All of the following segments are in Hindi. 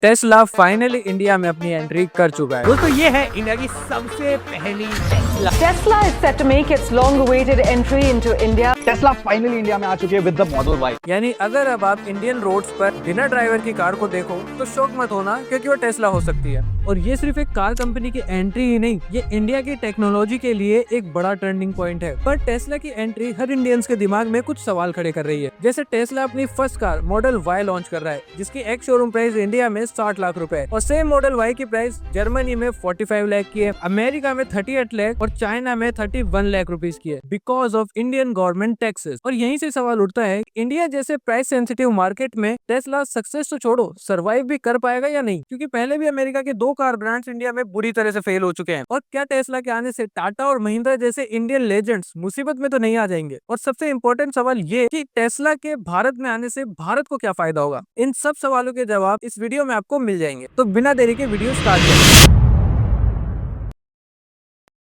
टेस्ला फाइनली इंडिया में अपनी एंट्री कर चुका है। दोस्तों ये है इंडिया की सबसे पहली Tesla. Tesla is set to make its long-awaited entry into India. Tesla finally India में आ चुकी है विद द मॉडल वाई। यानी अगर अब आप इंडियन रोड्स पर बिना ड्राइवर की कार को देखो तो शौक मत होना, क्योंकि वो टेस्ला हो सकती है। और ये सिर्फ एक कार कंपनी की एंट्री ही नहीं, ये इंडिया की टेक्नोलॉजी के लिए एक बड़ा टर्निंग पॉइंट है। पर टेस्ला की एंट्री हर इंडियंस के दिमाग में कुछ सवाल खड़े कर रही है। जैसे टेस्ला अपनी first car model Y launch कर रहा है, जिसकी एक्स शोरूम प्राइस इंडिया में 60 लाख रुपए और सेम मॉडल वाई की प्राइस जर्मनी में 45 लाख की है, अमेरिका में 38 लाख और चाइना में 31 लाख रुपीज की है, because of Indian government taxes. और यहीं से सवाल उठता है, इंडिया जैसे प्राइस सेंसिटिव मार्केट में टेस्ला सक्सेस तो छोड़ो, सर्वाइव भी कर पाएगा या नहीं, क्योंकि पहले भी अमेरिका के 2 कार ब्रांड्स इंडिया में बुरी तरह से फेल हो चुके हैं। और क्या टेस्ला के आने से टाटा और महिंद्रा जैसे इंडियन लेजेंड्स मुसीबत में तो नहीं आ जाएंगे? और सबसे इम्पोर्टेंट सवाल ये कि टेस्ला के भारत में आने से भारत को क्या फायदा होगा? इन सब सवालों के जवाब इस वीडियो में आपको मिल जाएंगे। तो बिना देरी के वीडियो स्टार्ट करें।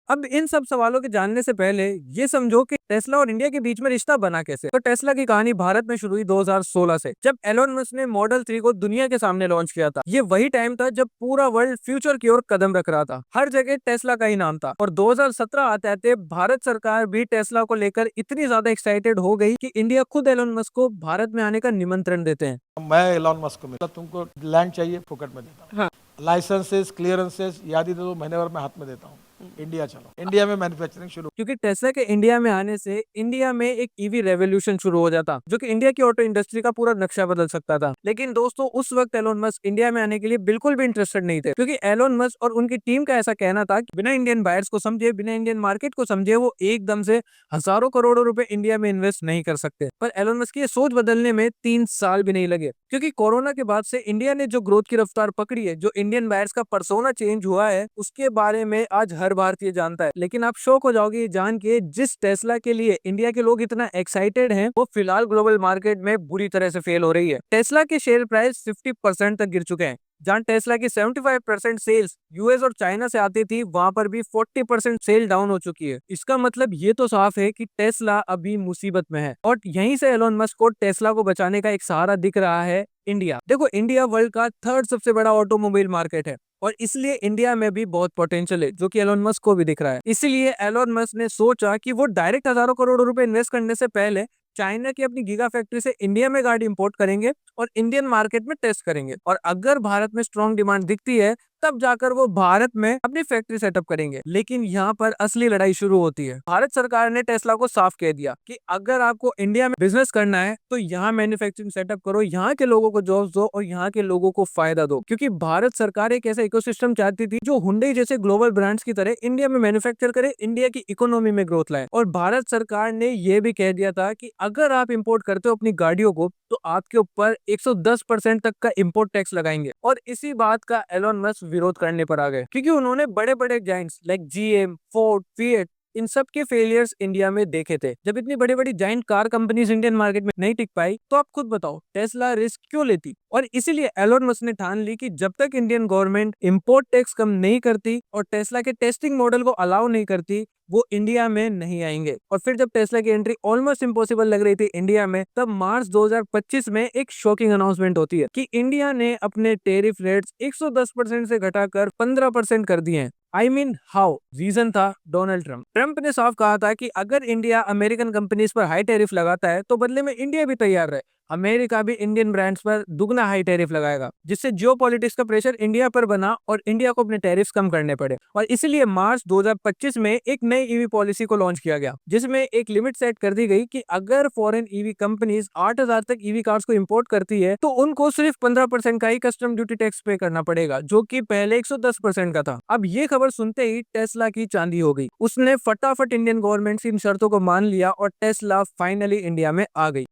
अब इन सब सवालों के जानने से पहले ये समझो कि टेस्ला और इंडिया के बीच में रिश्ता बना कैसे। तो टेस्ला की कहानी भारत में शुरू हुई 2016 से, जब एलोन मस्क ने मॉडल 3 को दुनिया के सामने लॉन्च किया था। ये वही टाइम था जब पूरा वर्ल्ड फ्यूचर की ओर कदम रख रहा था, हर जगह टेस्ला का ही नाम था। और 2017 आते आते भारत सरकार भी टेस्ला को लेकर इतनी ज्यादा एक्साइटेड हो गई कि इंडिया खुद एलोन मस्क को भारत में आने का निमंत्रण देते हैं। मैं एलॉन मस्क को मिला, तुमको लैंड चाहिए फोकट में देता हूँ, हाँ। लाइसेंसेस क्लियरेंसेस याद ही दे दो, महीने भर में हाथ में देता हूँ। इंडिया चलो, इंडिया में मैन्युफैक्चरिंग शुरू। क्योंकि टेस्ला के इंडिया में आने से इंडिया में एक ईवी रेवोल्यूशन शुरू हो जाता, जो कि इंडिया की ऑटो इंडस्ट्री का पूरा नक्शा बदल सकता था। लेकिन दोस्तों, उस वक्त एलोन मस्क इंडिया में आने के लिए बिल्कुल भी इंटरेस्टेड नहीं थे, क्योंकि एलोन मस्क और उनकी टीम का ऐसा कहना था कि बिना इंडियन बायर्स को समझे, बिना इंडियन मार्केट को समझे, वो एकदम से हजारों करोड़ों रुपए इंडिया में इन्वेस्ट नहीं कर सकते। पर एलोन मस्क की ये सोच बदलने में 3 साल भी नहीं लगे, क्योंकि कोरोना के बाद से इंडिया ने जो ग्रोथ की रफ्तार पकड़ी है, जो इंडियन बायर्स का पर्सोना चेंज हुआ है, उसके बारे में आज हर भारतीय जानता है। लेकिन आप शॉक हो जाओगे ये जान के, जिस टेस्ला के लिए इंडिया के लोग इतना एक्साइटेड हैं, वो फिलहाल ग्लोबल मार्केट में बुरी तरह से फेल हो रही है। टेस्ला के शेयर प्राइस 50% तक गिर चुके हैं। जहां टेस्ला की 75% सेल्स यूएस और चाइना से आती थी, वहां पर भी 40% सेल डाउन हो चुकी है। इसका मतलब ये तो साफ है कि टेस्ला अभी मुसीबत में है। और यहीं से एलोन मस्क को टेस्ला को बचाने का एक सहारा दिख रहा है इंडिया। देखो, इंडिया वर्ल्ड का 3rd सबसे बड़ा ऑटोमोबाइल मार्केट है, और इसलिए इंडिया में भी बहुत पोटेंशियल है, जो कि एलोन मस्क को भी दिख रहा है। इसीलिए एलोन मस्क ने सोचा कि वो डायरेक्ट हजारों करोड़ों रुपए इन्वेस्ट करने से पहले चाइना की अपनी गीगा फैक्ट्री से इंडिया में गाड़ी इंपोर्ट करेंगे और इंडियन मार्केट में टेस्ट करेंगे। और अगर भारत में स्ट्रॉन्ग डिमांड दिखती है, तब जाकर वो भारत में अपनी फैक्ट्री सेटअप करेंगे। लेकिन यहाँ पर असली लड़ाई शुरू होती है। भारत सरकार ने टेस्ला को साफ कह दिया कि अगर आपको इंडिया में बिजनेस करना है तो यहाँ मैन्युफैक्चरिंग सेटअप करो, यहाँ के लोगों को जॉब्स दो और यहाँ के लोगों को फायदा दो। क्योंकि भारत सरकार एक ऐसा इकोसिस्टम चाहती थी जो हुंडई जैसे ग्लोबल ब्रांड्स की तरह इंडिया में मैन्युफैक्चर करे, इंडिया की इकोनॉमी में ग्रोथ लाए। और भारत सरकार ने यह भी कह दिया था कि अगर आप इंपोर्ट करते हो अपनी गाड़ियों को, तो आपके ऊपर 110% तक का इंपोर्ट टैक्स लगाएंगे। और इसी बात का एलोन मस्क विरोध करने पर आ गए, क्योंकि उन्होंने बड़े बड़े giants like GM, Ford, Fiat, इन सब के फेलियर्स इंडिया में देखे थे। जब इतनी बड़ी बड़ी giant car companies Indian market में नहीं टिक पाई, तो आप खुद बताओ टेस्ला रिस्क क्यों लेती? और इसीलिए एलोन मस्क ने ठान ली कि जब तक इंडियन गवर्नमेंट इंपोर्ट टैक्स कम नहीं करती और टेस्ला के टेस्टिंग मॉडल को अलाउ नहीं करती, वो इंडिया में नहीं आएंगे। और फिर जब टेस्ला की एंट्री ऑलमोस्ट इम्पॉसिबल लग रही थी इंडिया में, तब मार्च 2025 में एक शॉकिंग अनाउंसमेंट होती है कि इंडिया ने अपने टेरिफ रेट्स 110% से घटाकर 15% कर दिए हैं। I mean how? रीजन था डोनाल्ड ट्रंप। ट्रंप ने साफ कहा था कि अगर इंडिया अमेरिकन कंपनीज पर हाई टैरिफ लगाता है, तो बदले में इंडिया भी तैयार रहे, अमेरिका भी इंडियन ब्रांड्स पर दुगना हाई टैरिफ लगाएगा, जिससे जियोपॉलिटिक्स का प्रेशर इंडिया पर बना और इंडिया को अपने टैरिफ्स कम करने पड़े। और इसीलिए मार्च 2025 में एक नई ईवी पॉलिसी को लॉन्च किया गया, जिसमें एक लिमिट सेट कर दी गई कि अगर फॉरेन ईवी कंपनीज 8000 तक ईवी कार्स को इंपोर्ट करती है, तो उनको सिर्फ 15% का ही कस्टम ड्यूटी टैक्स पे करना पड़ेगा, जो कि पहले 110% का था। अब ये खबर सुनते ही टेस्ला की चांदी हो गई। उसने फटाफट इंडियन गवर्नमेंट की इन शर्तों को मान लिया और टेस्ला फाइनली इंडिया में आ गई।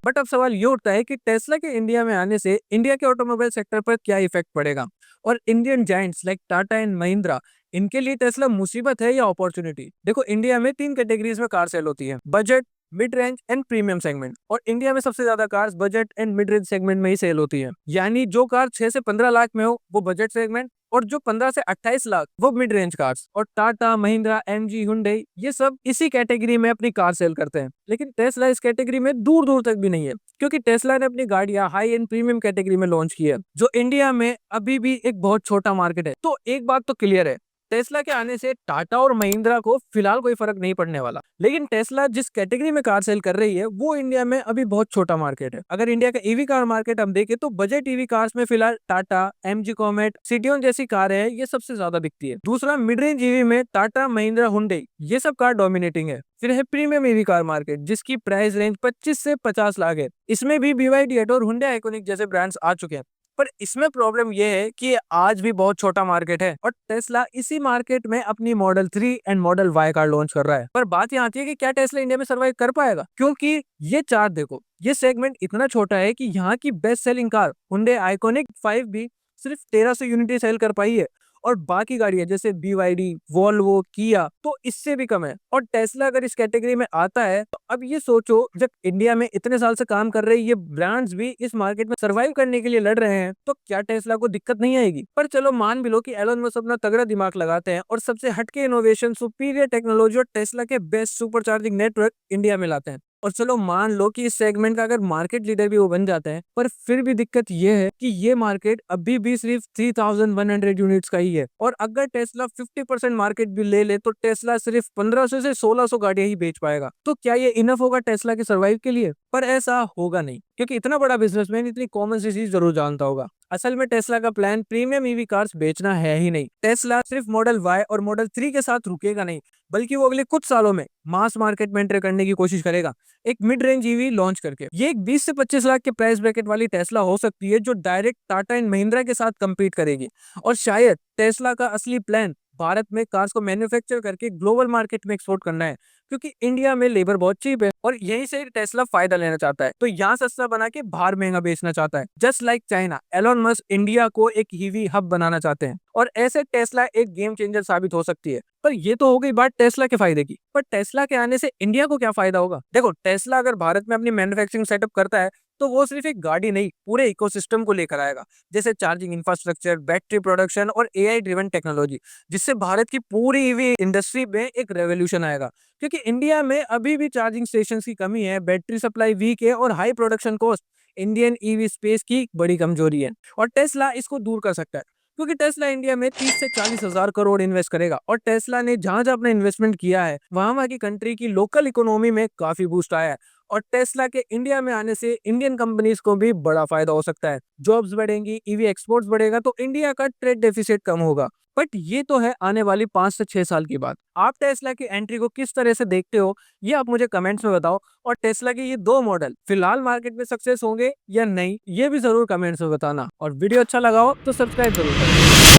बट अब सवाल ये उठता है कि टेस्ला के इंडिया में आने से इंडिया के ऑटोमोबाइल सेक्टर पर क्या इफेक्ट पड़ेगा? और Indian giants like Tata and Mahindra, इनके लिए टेस्ला मुसीबत है या अपॉर्चुनिटी? देखो, इंडिया में 3 कैटेगरीज में कार सेल होती है, budget, mid range and premium segment. और इंडिया में सबसे ज्यादा cars budget and mid range segment में ही सेल होती है। यानी जो कार 6 से 15 लाख में हो वो बजट सेगमेंट, और जो 15 से 28 लाख वो मिड रेंज कार्स। और टाटा, महिंद्रा, एमजी, हुंडई ये सब इसी कैटेगरी में अपनी कार सेल करते हैं। लेकिन टेस्ला इस कैटेगरी में दूर दूर तक भी नहीं है, क्योंकि टेस्ला ने अपनी गाड़ियां हाई एंड प्रीमियम कैटेगरी में लॉन्च की है, जो इंडिया में अभी भी एक बहुत छोटा मार्केट है। तो एक बात तो क्लियर है, टेस्ला के आने से टाटा और महिंद्रा को फिलहाल कोई फर्क नहीं पड़ने वाला। लेकिन टेस्ला जिस कैटेगरी में कार सेल कर रही है वो इंडिया में अभी बहुत छोटा मार्केट है। अगर इंडिया का ईवी कार मार्केट हम देखें तो बजट ईवी कार्स में फिलहाल टाटा, एमजी कॉमेट, सिटियोन जैसी कारें हैं, ये सबसे ज्यादा बिकती है। दूसरा, मिड रेंज ईवी में टाटा, महिंद्रा, हुंडई ये सब कार डोमिनेटिंग है। फिर है प्रीमियम ईवी कार मार्केट, जिसकी प्राइस रेंज 25 से 50 लाख है। इसमें भी BYD और हुंडई आइकॉनिक जैसे ब्रांड्स आ चुके हैं। पर इसमें प्रॉब्लम यह है कि ये आज भी बहुत छोटा मार्केट है और टेस्ला इसी मार्केट में अपनी model 3 and model Y car launch कर रहा है। पर बात यहाँ आती है कि क्या टेस्ला इंडिया में सर्वाइव कर पाएगा, क्योंकि ये चार्ट देखो, ये सेगमेंट इतना छोटा है कि यहाँ की best selling car Hyundai iconic 5 भी सिर्फ 1300 यूनिट सेल कर पाई है, और बाकी गाड़ियां जैसे BYD, वोल्वो, किया तो इससे भी कम है। और टेस्ला अगर इस कैटेगरी में आता है तो अब ये सोचो, जब इंडिया में इतने साल से काम कर रहे ये ब्रांड्स भी इस मार्केट में सरवाइव करने के लिए लड़ रहे हैं, तो क्या टेस्ला को दिक्कत नहीं आएगी। पर चलो मान भी लो कि एलन मस्क अपना तगड़ा दिमाग लगाते हैं और सबसे हटके इनोवेशन, सुपीरियर टेक्नोलॉजी और टेस्ला के best super charging network India में लाते हैं, और चलो मान लो कि इस सेगमेंट का अगर मार्केट लीडर भी वो बन जाता है, पर फिर भी दिक्कत ये है कि ये मार्केट अभी भी सिर्फ 3100 यूनिट्स का ही है। और अगर टेस्ला 50% मार्केट भी ले ले तो टेस्ला सिर्फ 1500 से 1600 गाड़ियां ही बेच पाएगा। तो क्या ये इनफ होगा टेस्ला के सर्वाइव के लिए? पर ऐसा होगा नहीं, क्योंकि इतना बड़ा बिजनेसमैन इतनी कॉमन सी चीज जरूर जानता होगा। असल में टेस्ला का प्लान प्रीमियम ईवी कार्स बेचना है ही नहीं। टेस्ला सिर्फ मॉडल Y और मॉडल 3 के साथ रुकेगा नहीं, बल्कि वो अगले कुछ सालों में मास मार्केट में एंटर करने की कोशिश करेगा, एक मिड रेंज ईवी लॉन्च करके। ये एक 20 से 25 लाख के प्राइस ब्रैकेट वाली टेस्ला हो सकती है, जो डायरेक्ट टाटा एंड महिंद्रा के साथ कम्पीट करेगी। और शायद टेस्ला का असली प्लान भारत में कार्स को मैन्युफैक्चर करके ग्लोबल मार्केट में एक्सपोर्ट करना है, क्योंकि इंडिया में लेबर बहुत चीप है और यहीं से टेस्ला फायदा लेना चाहता है। तो यहाँ सस्ता बना के बाहर महंगा बेचना चाहता है। Just like China, Elon Musk India को एक ईवी हब बनाना चाहते हैं, और ऐसे टेस्ला एक गेम चेंजर साबित हो सकती है। पर ये तो हो गई बात टेस्ला के फायदे की, पर टेस्ला के आने से इंडिया को क्या फायदा होगा? देखो, टेस्ला अगर भारत में अपनी मैन्युफैक्चरिंग सेटअप करता है तो वो सिर्फ एक गाड़ी नहीं, पूरे इकोसिस्टम को लेकर आएगा, जैसे चार्जिंग इंफ्रास्ट्रक्चर, बैटरी प्रोडक्शन और AI ड्रिवन टेक्नोलॉजी, जिससे भारत की पूरी ईवी इंडस्ट्री में एक रेवोल्यूशन आएगा। क्योंकि इंडिया में अभी भी चार्जिंग स्टेशन की कमी है, बैटरी सप्लाई वीक है और high production cost Indian EV space की बड़ी कमजोरी है। और टेस्ला इसको दूर कर सकता है, क्योंकि टेस्ला इंडिया में 30 से 40 हजार करोड़ इन्वेस्ट करेगा, और टेस्ला ने जहां जहां अपना इन्वेस्टमेंट किया है वहां की कंट्री की लोकल इकोनॉमी में काफी बूस्ट आया है। और टेस्ला के इंडिया में आने से इंडियन कंपनीज को भी बड़ा फायदा हो सकता है। जॉब्स बढ़ेंगी, ईवी एक्सपोर्ट्स बढ़ेगा, तो इंडिया का ट्रेड डेफिसिट कम होगा। बट ये तो है आने वाली 5 से 6 साल की बात। आप टेस्ला की एंट्री को किस तरह से देखते हो, ये आप मुझे कमेंट्स में बताओ। और टेस्ला के ये 2 मॉडल फिलहाल मार्केट में सक्सेस होंगे या नहीं, ये भी जरूर कमेंट्स में बताना। और वीडियो अच्छा लगा हो तो सब्सक्राइब जरूर करें।